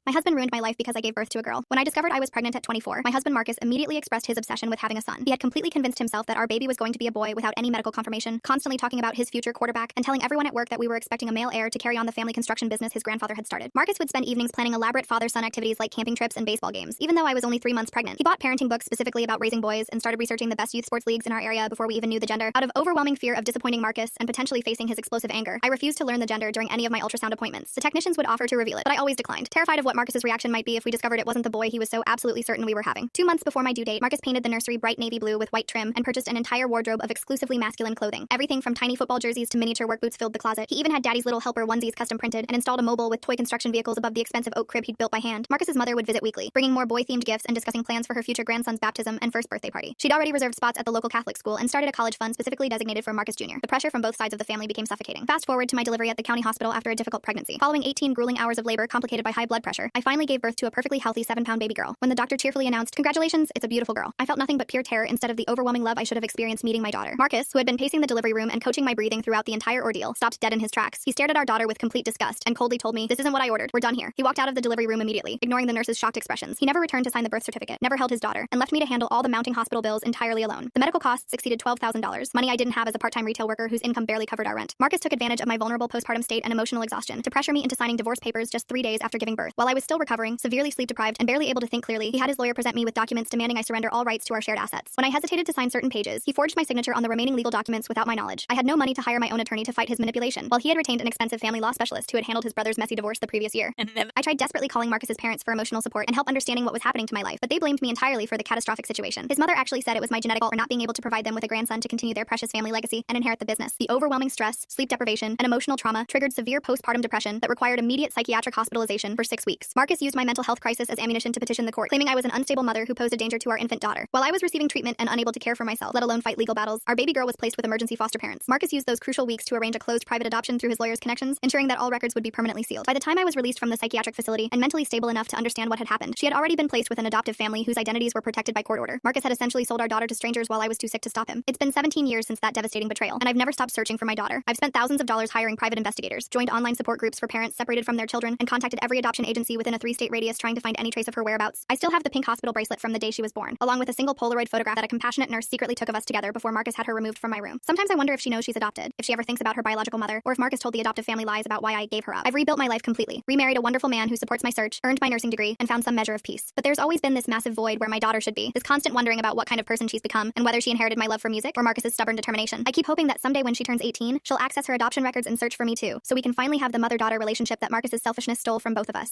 My husband ruined my life because I gave birth to a girl. When I discovered I was pregnant at 24, my husband Marcus immediately expressed his obsession with having a son. He had completely convinced himself that our baby was going to be a boy without any medical confirmation, constantly talking about his future quarterback and telling everyone at work that we were expecting a male heir to carry on the family construction business his grandfather had started. Marcus would spend evenings planning elaborate father-son activities like camping trips and baseball games. Even though I was only 3 months pregnant, he bought parenting books specifically about raising boys and started researching the best youth sports leagues in our area before we even knew the gender. Out of overwhelming fear of disappointing Marcus and potentially facing his explosive anger, I refused to learn the gender during any of my ultrasound appointments. The technicians would offer to reveal it, but I always declined, terrified of what Marcus's reaction might be if we discovered it wasn't the boy he was so absolutely certain we were having. 2 months before my due date, Marcus painted the nursery bright navy blue with white trim and purchased an entire wardrobe of exclusively masculine clothing. Everything from tiny football jerseys to miniature work boots filled the closet. He even had Daddy's little helper onesies custom printed and installed a mobile with toy construction vehicles above the expensive oak crib he'd built by hand. Marcus's mother would visit weekly, bringing more boy-themed gifts and discussing plans for her future grandson's baptism and first birthday party. She'd already reserved spots at the local Catholic school and started a college fund specifically designated for Marcus Jr. The pressure from both sides of the family became suffocating. Fast forward to my delivery at the county hospital after a difficult pregnancy. Following 18 grueling hours of labor complicated by high blood pressure, I finally gave birth to a perfectly healthy 7-pound baby girl. When the doctor cheerfully announced, "Congratulations, it's a beautiful girl," I felt nothing but pure terror instead of the overwhelming love I should have experienced meeting my daughter. Marcus, who had been pacing the delivery room and coaching my breathing throughout the entire ordeal, stopped dead in his tracks. He stared at our daughter with complete disgust and coldly told me, "This isn't what I ordered. We're done here." He walked out of the delivery room immediately, ignoring the nurse's shocked expressions. He never returned to sign the birth certificate, never held his daughter, and left me to handle all the mounting hospital bills entirely alone. The medical costs exceeded $12,000, money I didn't have as a part-time retail worker whose income barely covered our rent. Marcus took advantage of my vulnerable postpartum state and emotional exhaustion to pressure me into signing divorce papers just 3 days after giving birth. While I was still recovering, severely sleep-deprived, and barely able to think clearly, he had his lawyer present me with documents demanding I surrender all rights to our shared assets. When I hesitated to sign certain pages, he forged my signature on the remaining legal documents without my knowledge. I had no money to hire my own attorney to fight his manipulation, while he had retained an expensive family law specialist who had handled his brother's messy divorce the previous year. I tried desperately calling Marcus's parents for emotional support and help understanding what was happening to my life, but they blamed me entirely for the catastrophic situation. His mother actually said it was my genetic fault for not being able to provide them with a grandson to continue their precious family legacy and inherit the business. The overwhelming stress, sleep deprivation, and emotional trauma triggered severe postpartum depression that required immediate psychiatric hospitalization for 6 weeks. Marcus used my mental health crisis as ammunition to petition the court, claiming I was an unstable mother who posed a danger to our infant daughter. While I was receiving treatment and unable to care for myself, let alone fight legal battles, our baby girl was placed with emergency foster parents. Marcus used those crucial weeks to arrange a closed private adoption through his lawyer's connections, ensuring that all records would be permanently sealed. By the time I was released from the psychiatric facility and mentally stable enough to understand what had happened, she had already been placed with an adoptive family whose identities were protected by court order. Marcus had essentially sold our daughter to strangers while I was too sick to stop him. It's been 17 years since that devastating betrayal, and I've never stopped searching for my daughter. I've spent thousands of dollars hiring private investigators, joined online support groups for parents separated from their children, and contacted every adoption agency within a 3-state radius trying to find any trace of her whereabouts. I still have the pink hospital bracelet from the day she was born, along with a single Polaroid photograph that a compassionate nurse secretly took of us together before Marcus had her removed from my room. Sometimes I wonder if she knows she's adopted, if she ever thinks about her biological mother, or if Marcus told the adoptive family lies about why I gave her up. I've rebuilt my life completely, remarried a wonderful man who supports my search, earned my nursing degree, and found some measure of peace. But there's always been this massive void where my daughter should be, this constant wondering about what kind of person she's become and whether she inherited my love for music or Marcus's stubborn determination. I keep hoping that someday when she turns 18, she'll access her adoption records and search for me too, so we can finally have the mother-daughter relationship that Marcus's selfishness stole from both of us.